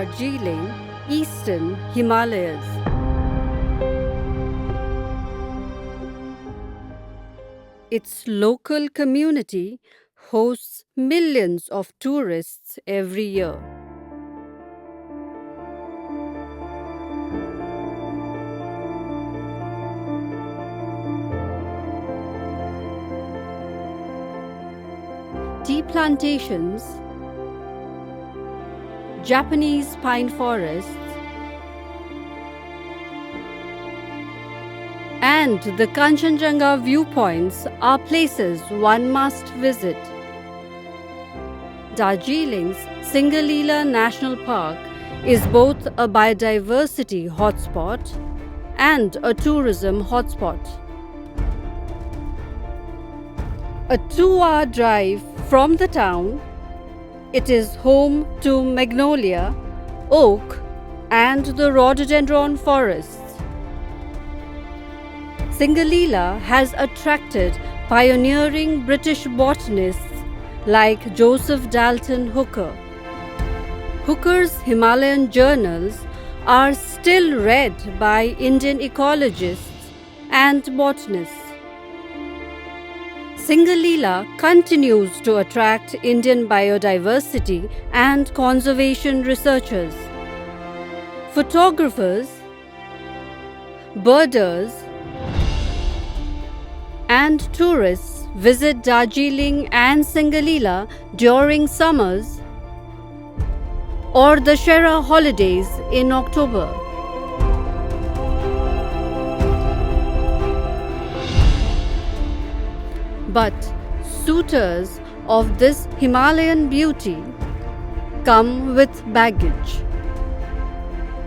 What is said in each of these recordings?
Darjeeling, Eastern Himalayas. Its local community hosts millions of tourists every year. Tea plantations, Japanese pine forests, and the Kanchenjunga viewpoints are places one must visit. Darjeeling's Singalila National Park is both a biodiversity hotspot and a tourism hotspot. A 2-hour drive from the town, it is home to magnolia, oak, and the rhododendron forests. Singalila has attracted pioneering British botanists like Joseph Dalton Hooker. Hooker's Himalayan journals are still read by Indian ecologists and botanists. Singalila continues to attract Indian biodiversity and conservation researchers. Photographers, birders, and tourists visit Darjeeling and Singalila during summers or the Shera holidays in October. But suitors of this Himalayan beauty come with baggage,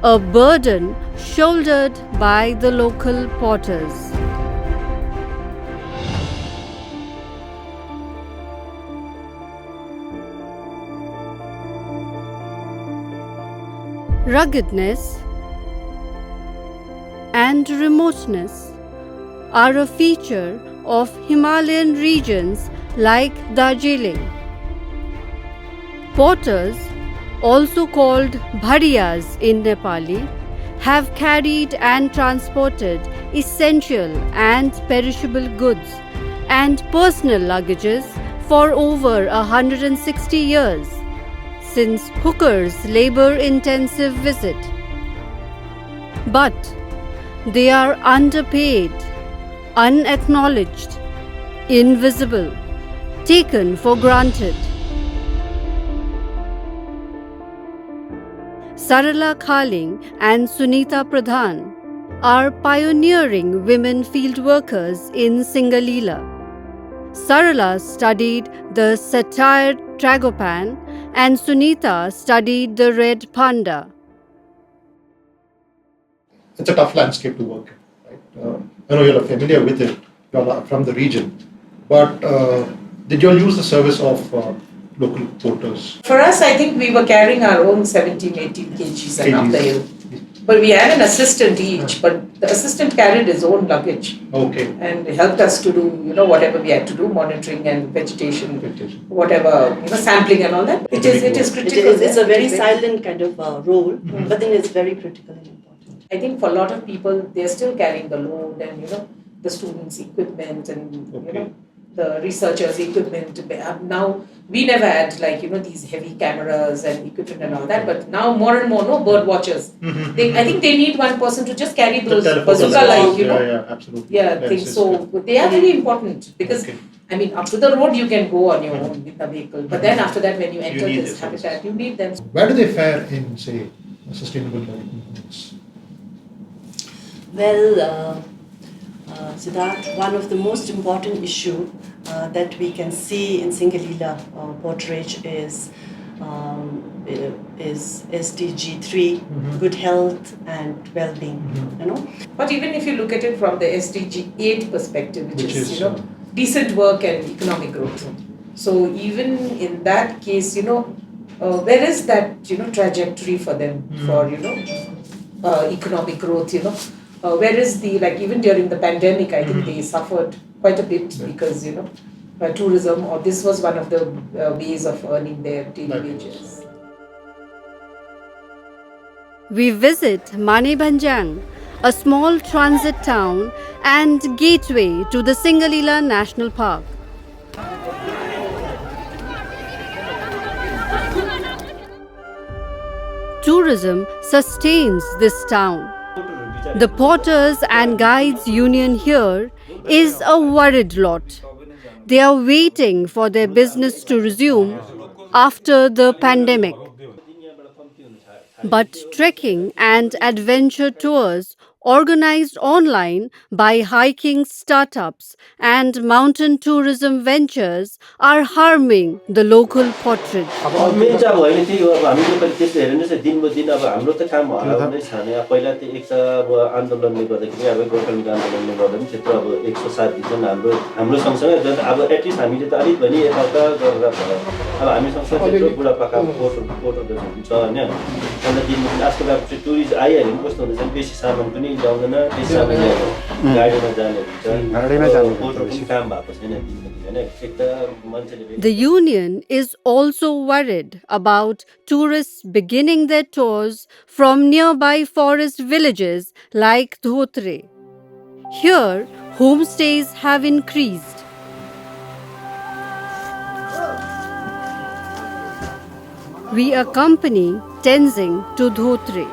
a burden shouldered by the local porters. Ruggedness and remoteness are a feature of Himalayan regions like Darjeeling. Porters, also called bhadiyas in Nepali, have carried and transported essential and perishable goods and personal luggages for over 160 years, since Hooker's labor-intensive visit. But they are underpaid, unacknowledged, invisible, taken for granted. Sarala Khaling and Sunita Pradhan are pioneering women field workers in Singalila. Sarala studied the satyr tragopan and Sunita studied the red panda. It's a tough landscape to work in. Right? I know you're familiar with it, you're from the region, but did you all use the service of local porters? For us, I think we were carrying our own 17, 18 kgs and up the hill. But we had an assistant each, but the assistant carried his own luggage. Okay. And helped us to do, whatever we had to do, monitoring and vegetation, whatever, sampling and all that. It is critical. It's a very silent kind of role, but then it's very critical and important. I think for a lot of people, they're still carrying the load and, the students' equipment and, the researchers' equipment. Now, we never had these heavy cameras and equipment and all that, but now more and more, bird watchers. I think they need one person to just carry those bazooka absolutely. things. So they are very important because, up to the road you can go on your own with the vehicle, but then after that when you enter this habitat, you need them. Where do they fare in, say, sustainable development goals? Well, Siddharth, one of the most important issues that we can see in Singalila portrayal is SDG 3, good health and well-being. But even if you look at it from the SDG 8 perspective, which is decent work and economic growth. So even in that case, where is that trajectory for them for economic growth? Where is the, even during the pandemic, I think they suffered quite a bit because, tourism, or this was one of the ways of earning their daily wages. We visit Manebhanjang, a small transit town and gateway to the Singalila National Park. Tourism sustains this town. The Porters and Guides Union here is a worried lot. They are waiting for their business to resume after the pandemic. But trekking and adventure tours organized online by hiking startups and mountain tourism ventures are harming the local portrage. Main चाहिँ अब होइन त्यही हो अब हामीले पनि त्यस्तो हेर्नु चाहिँ दिन ब दिन अब हाम्रो त काम हराउनु नै छ नि अब पहिला त एक त अब आन्दोलनले गर्दाखेरि अब गोर्खाल्यान्ड आन्दोलनले गर्दा पनि त्यत्रो अब 107 दिन हाम्रो सँगसँगै अब एटलिस्ट हामीले त अलिक भनी यताउता गरेर भयो अब हामी सँगसँगै त्यत्रो बुढापाका पोटरहरू हुन्छ होइन अन्त दिनमा पनि आजकल अब चाहिँ टुरिस्ट आइहाल्यो नि कस्तो हुन्छ बेसी सामान पनि ल्याउँदैन बेसी सामान ल्याउँदैन गाडीमा जाने हुन्छ पोटर पनि काम भएको छैन दिनमा दिन होइन एक त मान्छेले The union is also worried about tourists beginning their tours from nearby forest villages like Dhotre. Here, homestays have increased. We accompany Tenzing to Dhotre.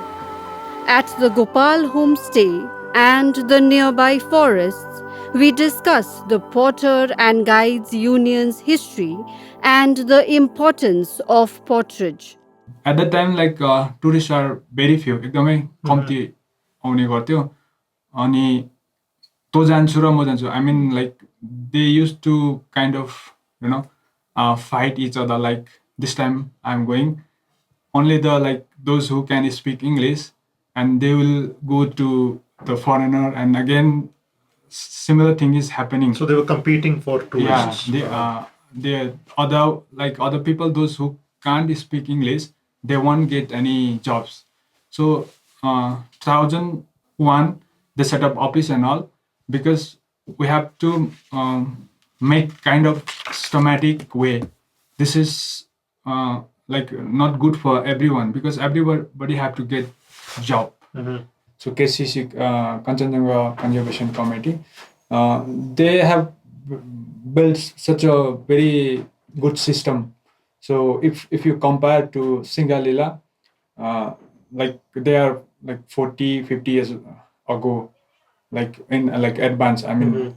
At the Gopal homestay and the nearby forests, we discuss the Porter and Guides Union's history and the importance of portrage. At that time, like tourists are very few. एकदमै कम्ती आउने गर्थ्यो अनि तो जान्छु र म जान्छु. I mean, like they used to kind of fight each other. Like this time I'm going. Only those who can speak English, and they will go to the foreigner, and again similar thing is happening. So they were competing for tourists. Yeah, the other people, those who can't speak English, they won't get any jobs. So 2001 they set up office and all, because we have to make kind of systematic way. This is not good for everyone, because everybody have to get job. So KCC, Kanchenjunga Conservation Committee, they have built such a very good system. So if you compare to Singalila, they are 40-50 years ago, in advance. I mean,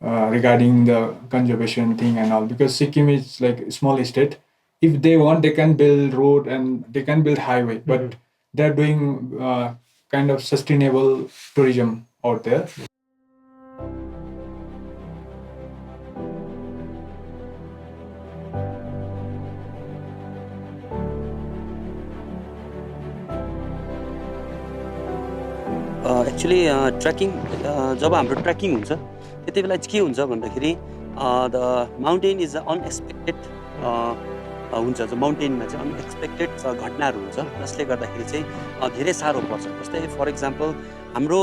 regarding the conservation thing and all, because Sikkim is like a small state. If they want, they can build road and they can build highway, but they're doing kind of sustainable tourism out there. Actually, trekking, जब हाम्रो trekking हुन्छ त्यति बेला चाहिँ के हुन्छ भन्दाखेरि the mountain is unexpected हुन्छ. जो माउन्टेनमा चाहिँ अनएक्सपेक्टेड घटनाहरू हुन्छ जसले गर्दाखेरि चाहिँ धेरै साह्रो पर्छ. जस्तै फर इक्जाम्पल हाम्रो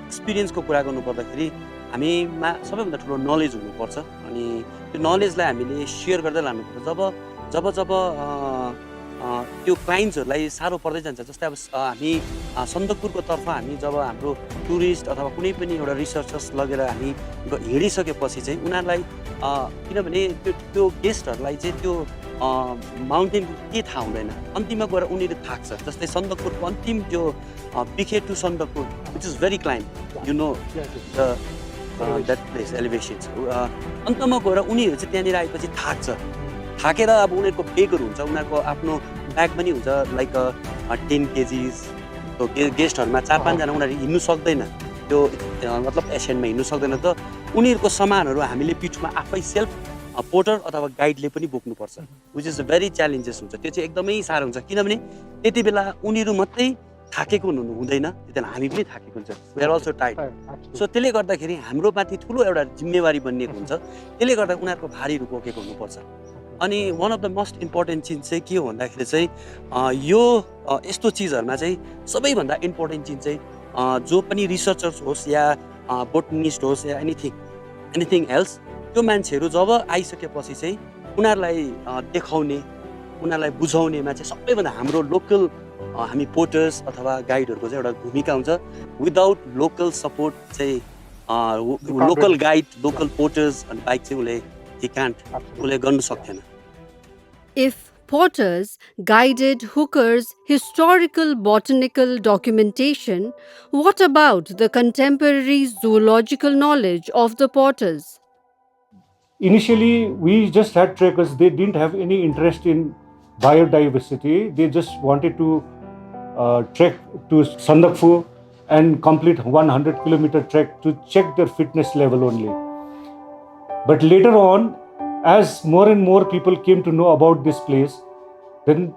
एक्सपिरियन्सको कुरा गर्नुपर्दाखेरि हामीमा सबैभन्दा ठुलो नलेज हुनुपर्छ अनि त्यो नलेजलाई हामीले सेयर गर्दै लानुपर्छ. जब त्यो क्लाइन्ट्सहरूलाई साह्रो पर्दै जान्छ. जस्तै अब हामी सन्दकपुरको तर्फ हामी जब हाम्रो टुरिस्ट अथवा कुनै पनि एउटा रिसर्चर्स लगेर हामी हिँडिसकेपछि चाहिँ उनीहरूलाई किनभने त्यो गेस्टहरूलाई चाहिँ त्यो माउन्टेनको के थाहा हुँदैन, अन्तिममा गएर उनीहरू थाक्छ. जस्तै सन्दकपुरको अन्तिम त्यो पिखे to Sandakpur which is very climb, that place elevations, अन्तमा गएर उनीहरू चाहिँ त्यहाँनिर आएपछि थाकेर अब उनीहरूको बेगहरू हुन्छ, उनीहरूको आफ्नो ब्याग पनि हुन्छ लाइक 10 kgs. त्यो गेस्टहरूमा 4-5 जना उनीहरू हिँड्नु सक्दैन, त्यो मतलब एसियनमा हिँड्नु सक्दैन. त उनीहरूको सामानहरू हामीले पिठमा आफै सेल्फ पोर्टर अथवा गाइडले पनि बोक्नुपर्छ, विच इज भेरी च्यालेन्जेस हुन्छ. त्यो चाहिँ एकदमै साह्रो हुन्छ किनभने त्यति बेला उनीहरू मात्रै थाकेको हुँदैन, त्यति बेला हामी पनि थाकेको हुन्छ. वी आर अल्सो टाइड. सो त्यसले गर्दाखेरि हाम्रो माथि ठुलो एउटा जिम्मेवारी बनिएको हुन्छ. त्यसले गर्दा उनीहरूको भारीहरू बोकेको हुनुपर्छ. अनि one of the most important चिज चाहिँ के हो भन्दाखेरि चाहिँ यो यस्तो चिजहरूमा चाहिँ सबैभन्दा इम्पोर्टेन्ट चिज चाहिँ जो पनि रिसर्चर्स होस् या बोटनिस्ट होस् या एनिथिङ एल्स, त्यो मान्छेहरू जब आइसकेपछि चाहिँ उनीहरूलाई देखाउने, उनीहरूलाई बुझाउनेमा चाहिँ सबैभन्दा हाम्रो लोकल हामी पोर्टर्स अथवा गाइडहरूको चाहिँ एउटा भूमिका हुन्छ। विदाउट लोकल सपोर्ट चाहिँ लोकल गाइड, लोकल पोर्टर्स अनि बाइक चाहिँ उसले गर्न सक्थेन। If porters guided hookers' historical botanical documentation, what about the contemporary zoological knowledge of the porters? Initially, we just had trekkers. They didn't have any interest in biodiversity. They just wanted to trek to Sandakphu and complete 100-kilometer trek to check their fitness level only. But later on, as more and more people came to know about this place, then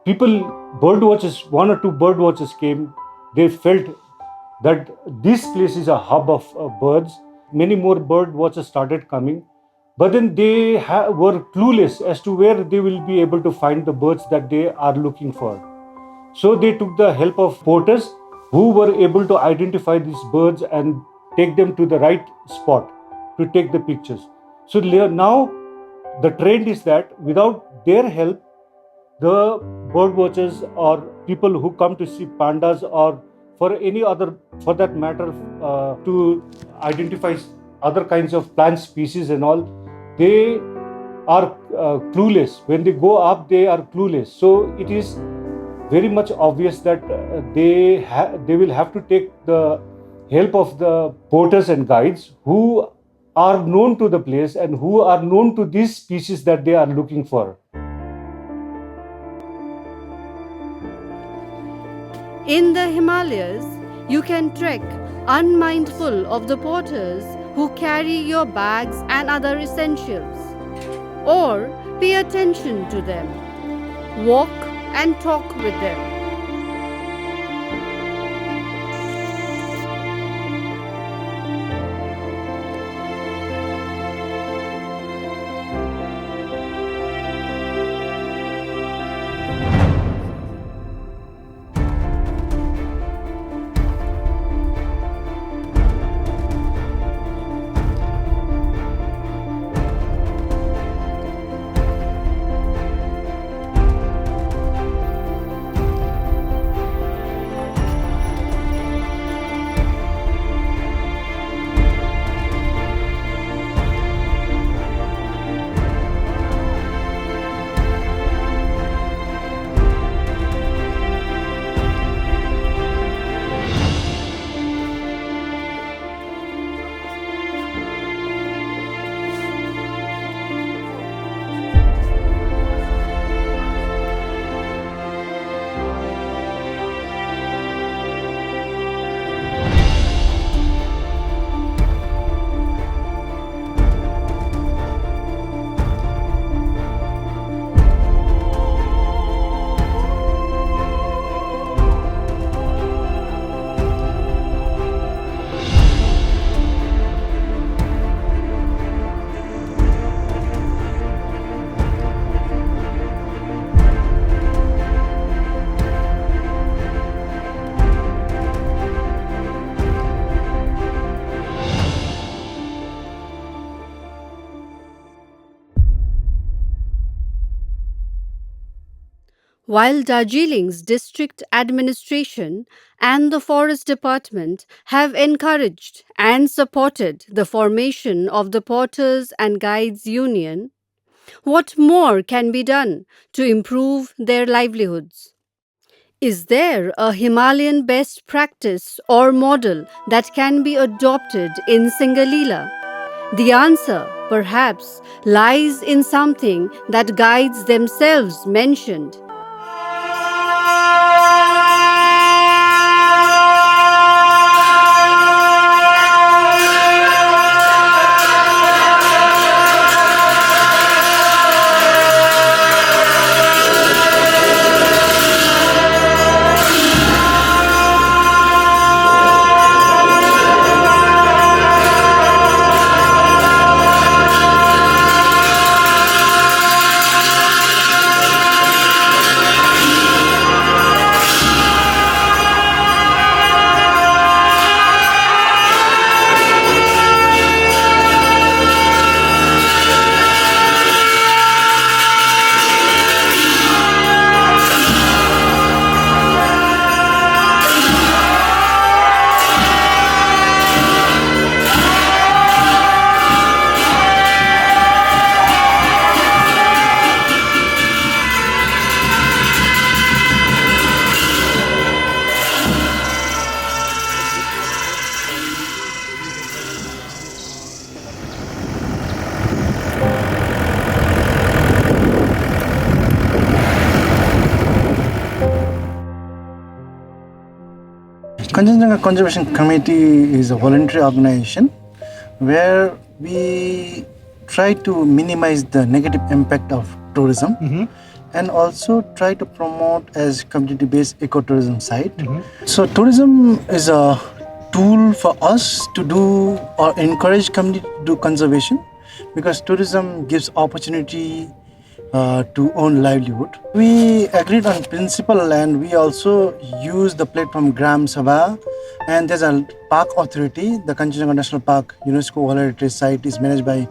bird watchers, 1 or 2 bird watchers came. They felt that this place is a hub of birds. Many more bird watchers started coming. But then they were clueless as to where they will be able to find the birds that they are looking for. So they took the help of porters who were able to identify these birds and take them to the right spot to take the pictures. So now the trend is that without their help, the bird watchers or people who come to see pandas or for any other, for that matter, to identify other kinds of plant species and all, they are clueless. When they go up, they are clueless. So it is very much obvious that they will have to take the help of the porters and guides who are known to the place and who are known to these species that they are looking for. In the Himalayas, you can trek unmindful of the porters who carry your bags and other essentials, or pay attention to them, walk and talk with them. While Darjeeling's district administration and the forest department have encouraged and supported the formation of the Porters and Guides Union, what more can be done to improve their livelihoods? Is there a Himalayan best practice or model that can be adopted in Singalila? The answer, perhaps, lies in something that guides themselves mentioned. Kanchenjunga Conservation Committee is a voluntary organization where we try to minimize the negative impact of tourism and also try to promote as community-based ecotourism site. So tourism is a tool for us to do or encourage community to do conservation, because tourism gives opportunity to own livelihood. We agreed on principle and we also use the platform Gram Sabha, and there's a park authority. The Kanchenjunga National Park UNESCO World Heritage Site is managed by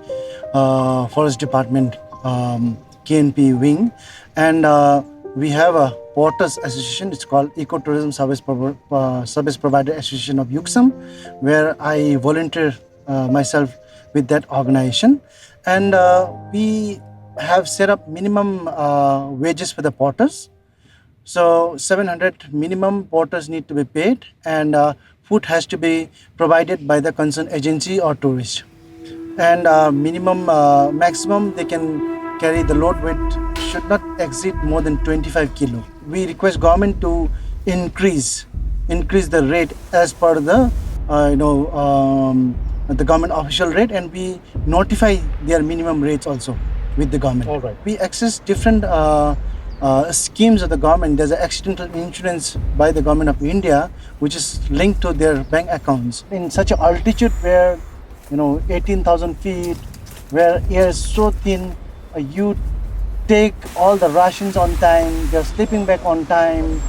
Forest Department KNP wing, and we have a Porters Association. It's called Ecotourism Service Provider Association of UXAM, where I volunteer myself with that organization, and we have set up minimum wages for the porters. So 700 minimum porters need to be paid, and food has to be provided by the concerned agency or tourist. And maximum they can carry the load weight should not exceed more than 25 kilo. We request government to increase the rate as per the the government official rate, and we notify their minimum rates also with the government. All right. We access different schemes of the government. There's an accidental insurance by the government of India, which is linked to their bank accounts. In such an altitude where 18,000 feet, where air is so thin, you take all the rations on time, you're sleeping back on time,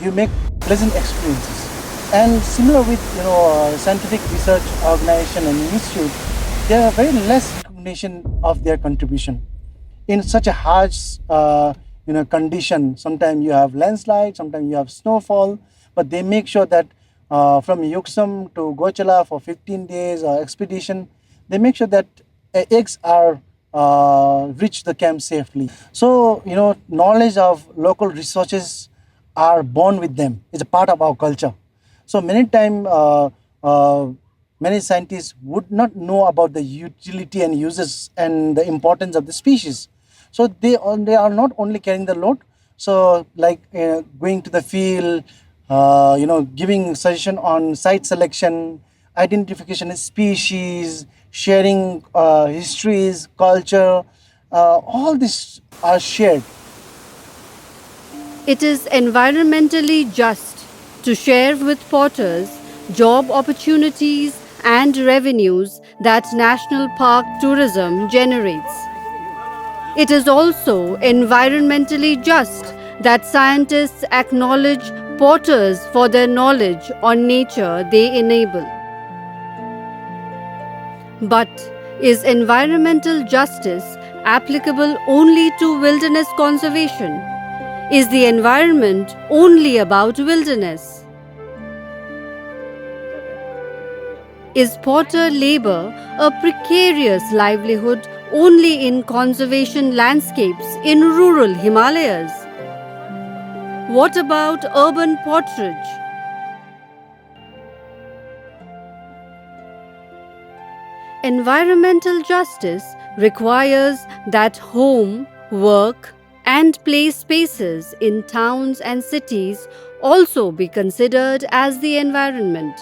you make pleasant experiences. And similar with scientific research organization and institute, there are very less recognition of their contribution in such a harsh condition. Sometimes you have landslide, sometimes you have snowfall, but they make sure that from Yuksam to Gochala for 15 days expedition, they make sure that eggs are reach the camp safely. So knowledge of local resources are born with them. It's a part of our culture. So many times many scientists would not know about the utility and uses and the importance of the species. So they are not only carrying the load. So like going to the field, giving suggestion on site selection, identification of species, sharing histories, culture, all this are shared. It is environmentally just to share with porters job opportunities and revenues that national park tourism generates. It is also environmentally just that scientists acknowledge porters for their knowledge on nature they enable. But is environmental justice applicable only to wilderness conservation? Is the environment only about wilderness? Is porter labor a precarious livelihood only in conservation landscapes in rural Himalayas? What about urban porterage? Environmental justice requires that home, work, and play spaces in towns and cities also be considered as the environment.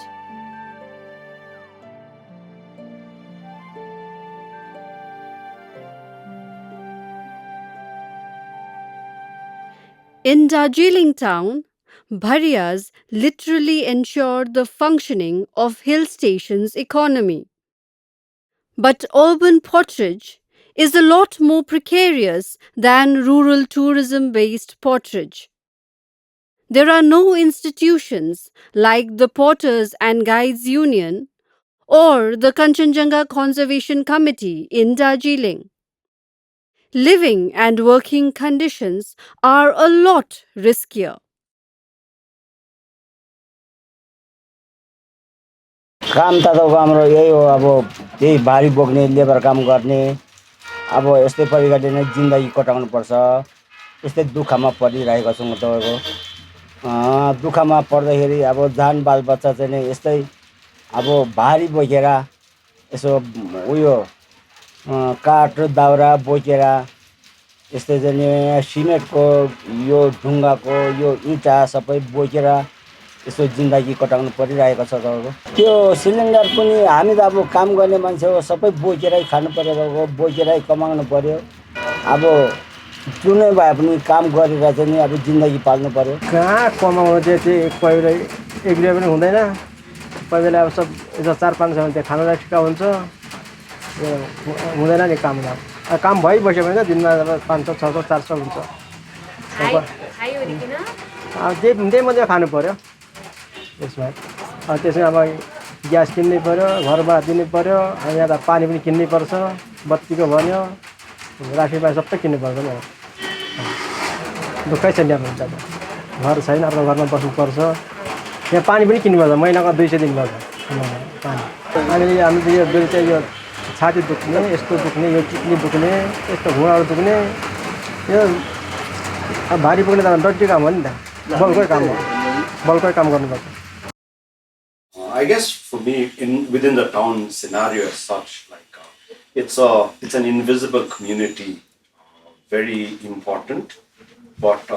In Darjeeling town, bhariyas literally ensure the functioning of hill station's economy. But urban porterage is a lot more precarious than rural tourism-based porterage. There are no institutions like the Porters and Guides Union or the Kanchenjunga Conservation Committee in Darjeeling. Living and working conditions are a lot riskier. काम त तपाईँको हाम्रो यही हो, अब त्यही भारी बोक्ने लेबर काम गर्ने, अब यस्तै परिकारले नै जिन्दगी कटाउनु पर्छ। यस्तै दुःखमा परिरहेको छौँ तपाईँको। दुःखमा पर्दाखेरि अब जान बालबच्चा चाहिँ नै यस्तै अब भारी बोकेर यसो उयो काठ र दाउरा बोकेर यस्तै चाहिँ सिमेन्टको यो ढुङ्गाको यो इँटा सबै बोकेर यसो जिन्दगी कटाउनु परिरहेको छ तपाईँको त्यो सिलिन्डर पनि हामी त अब काम गर्ने मान्छे हो सबै बोकेरै खानु पर्यो तपाईँको बोकेरै कमाउनु पर्यो अब जुनै भए पनि काम गरेर चाहिँ नि अब जिन्दगी पाल्नु पर्यो कहाँ कमाउनु चाहिँ कोही बेला एक रुपियाँ पनि हुँदैन कोही बेला अब सब यसो 4-5 सय त्यो खानुलाई ठिक्का हुन्छ हुँदैन नि काम भइबस्यो भने त दिनमा 500, 600, 400 हुन्छ त्यही मात्रै खानु पर्यो त्यसमा त्यसमा अब ग्यास किन्नै पर्यो घरमा दिनै पर्यो यहाँ त पानी पनि किन्नै पर्छ बत्तीको भन्यो राखी पानी सबै किन्नु पर्छ नि दुःखै छ नि अब घर छैन आफ्नो घरमा बस्नुपर्छ यहाँ पानी पनि किन्नुपर्छ महिनाको 200 दिनुपर्छ पानी अनि हामी यो बेलुका यो छाती दुख्ने यस्तो दुख्ने यो किडनी दुख्ने यस्तो घुँडाहरू दुख्ने यो भारी पुग्ने त डट्टी काम हो नि त बलकै काम हो बलकै काम गर्नुपर्छ I guess for me, within the town scenario as such, like it's an invisible community, very important. But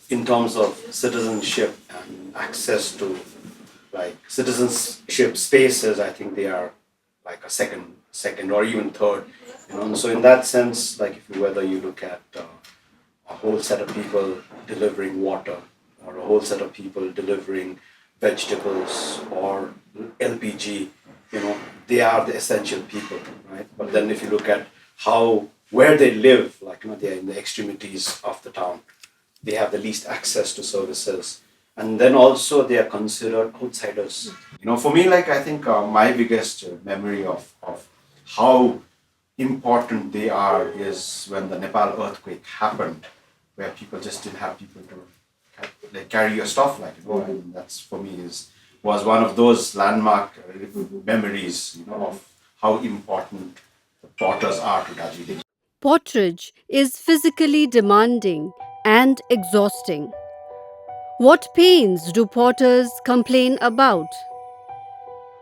in terms of citizenship and access to like citizenship spaces, I think they are like a second or even third. You know, and so in that sense, like whether you look at a whole set of people delivering water, or a whole set of people delivering vegetables or LPG, you know, they are the essential people, right? But then if you look at where they live, like, you know, they are in the extremities of the town. They have the least access to services. And then also they are considered outsiders. You know, for me, like, I think my biggest memory of how important they are is when the Nepal earthquake happened, where people just didn't have people to carry your stuff, like, you know, and that's for me was one of those landmark memories, you know, of how important the potters are to Darjeeling. Potterage is physically demanding and exhausting. What pains do potters complain about?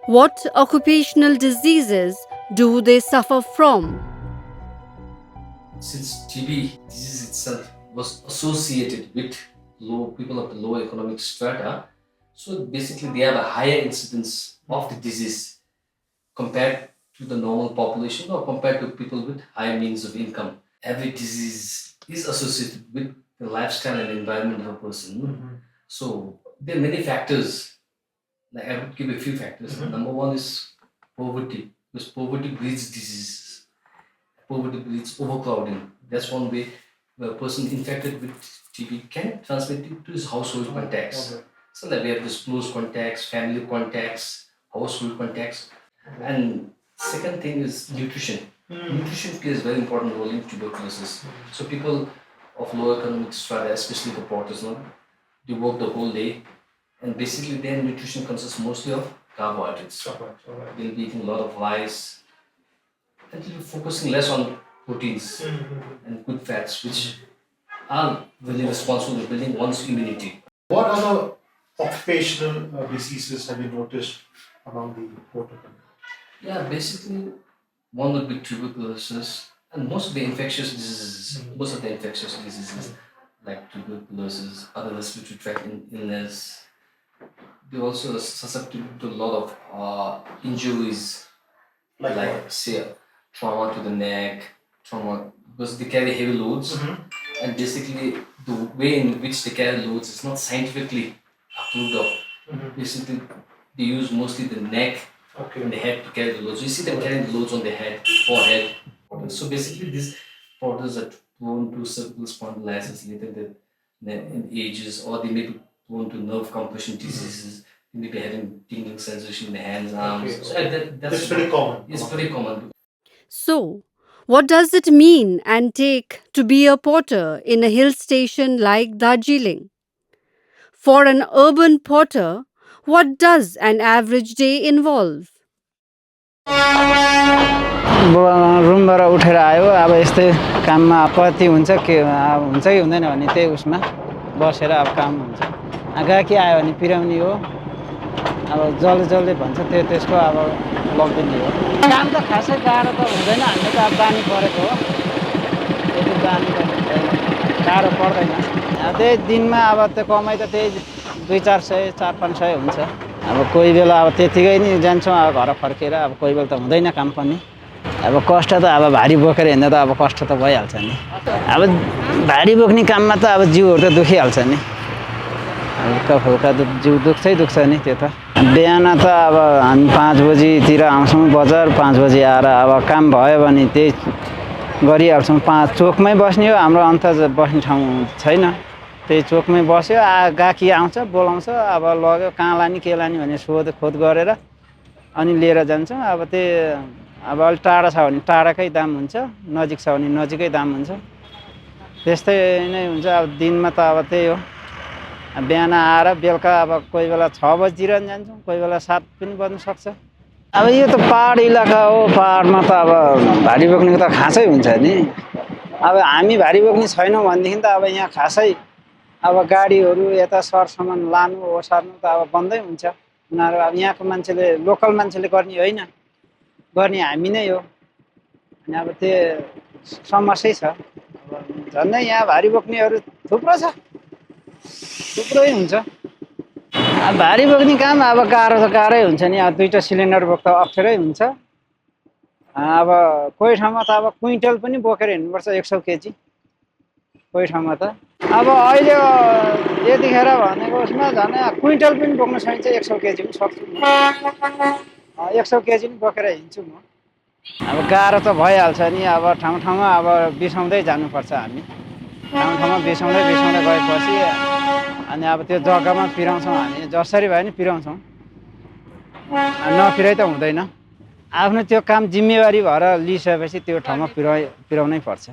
What occupational diseases do they suffer from? Since TB disease itself was associated with people of the low economic strata, so basically they have a higher incidence of the disease compared to the normal population or compared to people with higher means of income. Every disease is associated with the lifestyle and environment of a person. Mm-hmm. So there are many factors. Like I would give a few factors. Mm-hmm. Number one is poverty, because poverty breeds diseases. Poverty breeds overcrowding. That's one way where a person infected with TB can transmit it to his household contacts. Okay. So that we have this close contacts, family contacts, household contacts. And second thing is nutrition. Nutrition plays a very important role in tuberculosis. So people of low economic strata, especially the potters, they work the whole day, and basically their nutrition consists mostly of carbohydrates. They'll be eating a lot of rice, and they'll be focusing less on proteins and good fats, which are really responsible for building one's immunity. What other occupational diseases have you noticed among the potter community? Yeah, basically one would be tuberculosis, and most of the infectious diseases, like tuberculosis, other respiratory tract illness, they also are susceptible to a lot of injuries, like say trauma to the neck, because they carry heavy loads, and basically the way in which they carry loads is not scientifically approved of. Basically, they use mostly the neck and the head to carry the loads. You see them carrying the loads on their head, forehead. So basically, these potters are prone to cervical spondylitis later in ages, or they may be prone to nerve compression diseases. They may be having tingling sensation in the hands, arms. So that's very common. It's very common. So, what does it mean and take to be a potter in a hill station like Darjeeling? For an urban potter, what does an average day involve? रुमबाट उठेर आयो अब यस्तै काममा कति हुन्छ के हुन्छ कि हुँदैन भने त्यही उसमा बसेर अब काम हुन्छ गाहकी आयो भने पिराउने हो अब जल्दी भन्छ त्यसको अब लग्दिने हो काम त खासै गाह्रो त हुँदैन हामीले त अब बानी परेको हो त्यति बानी गाह्रो पर्दैन त्यही दिनमा अब त्यो कमाइ त त्यही 200-400 400-500 हुन्छ। अब कोही बेला अब त्यतिकै नि जान्छौँ अब घर फर्केर, अब कोही बेला त हुँदैन काम पनि। अब कष्ट त अब भारी बोकेर हिँड्दा त अब कष्ट त भइहाल्छ नि। अब भारी बोक्ने काममा त अब जिउहरू त दुखिहाल्छ नि, हल्का फुल्का जिउ दुख्छ नि त्यो त। बिहान त अब हामी 5 बजीतिर आउँछौँ बजार, 5 बजी आएर अब काम भयो भने त्यही गरिहाल्छौँ। चोकमै बस्ने हो, हाम्रो अन्त बस्ने ठाउँ छैन, त्यही चोकमै बस्यो। गाहकी आउँछ बोलाउँछ, अब लग्यो कहाँ लाने के लाने भने सोधखोज गरेर अनि लिएर जान्छौँ। अब त्यो अब अलिक टाढा छ भने टाढाकै दाम हुन्छ, नजिक छ भने नजिकै दाम हुन्छ, त्यस्तै नै हुन्छ। अब दिनमा त अब त्यही हो, बिहान आएर बेलुका अब कोही बेला 6 बजीतिर जान्छौँ, कोही बेला 7 पनि बज्न सक्छ। अब यो त पहाड इलाका हो, पहाडमा त अब भारी बोक्नेको त खासै हुन्छ नि। अब हामी भारी बोक्ने छैनौँ भनेदेखि त अब यहाँ खासै अब गाडीहरू यता सरसामान लानु ओसार्नु त अब बन्दै हुन्छ। उनीहरू अब यहाँको मान्छेले, लोकल मान्छेले गर्ने होइन, गर्ने हामी नै हो। अनि अब त्यो समस्या छ। अब झन्डै यहाँ भारी बोक्नेहरू थुप्रै हुन्छ। अब भारी बोक्ने काम अब गाह्रो त गाह्रै हुन्छ नि। अब 2टा सिलिन्डर बोक्दा अप्ठ्यारै हुन्छ। अब कोही ठाउँमा त अब क्विन्टल पनि बोकेर हिँड्नुपर्छ, 100 केजी कोही ठाउँमा त। अब अहिले यतिखेर भनेको उसमा झन् क्विन्टल पनि बोक्न सकिन्छ, 100 केजी पनि सक्छु म। 100 केजी पनि बोकेर हिँड्छु म। अब गाह्रो त भइहाल्छ नि। अब ठाउँमा अब बिसाउँदै जानुपर्छ हामी, ठाउँमा बिसाउँदै गएपछि अनि अब त्यो जग्गामा पिराउँछौँ हामी, जसरी भए पनि पिराउँछौँ, नपिराइ त हुँदैन। आफ्नो त्यो काम जिम्मेवारी भएर लिइसकेपछि त्यो ठाउँमा पिराउनै पर्छ।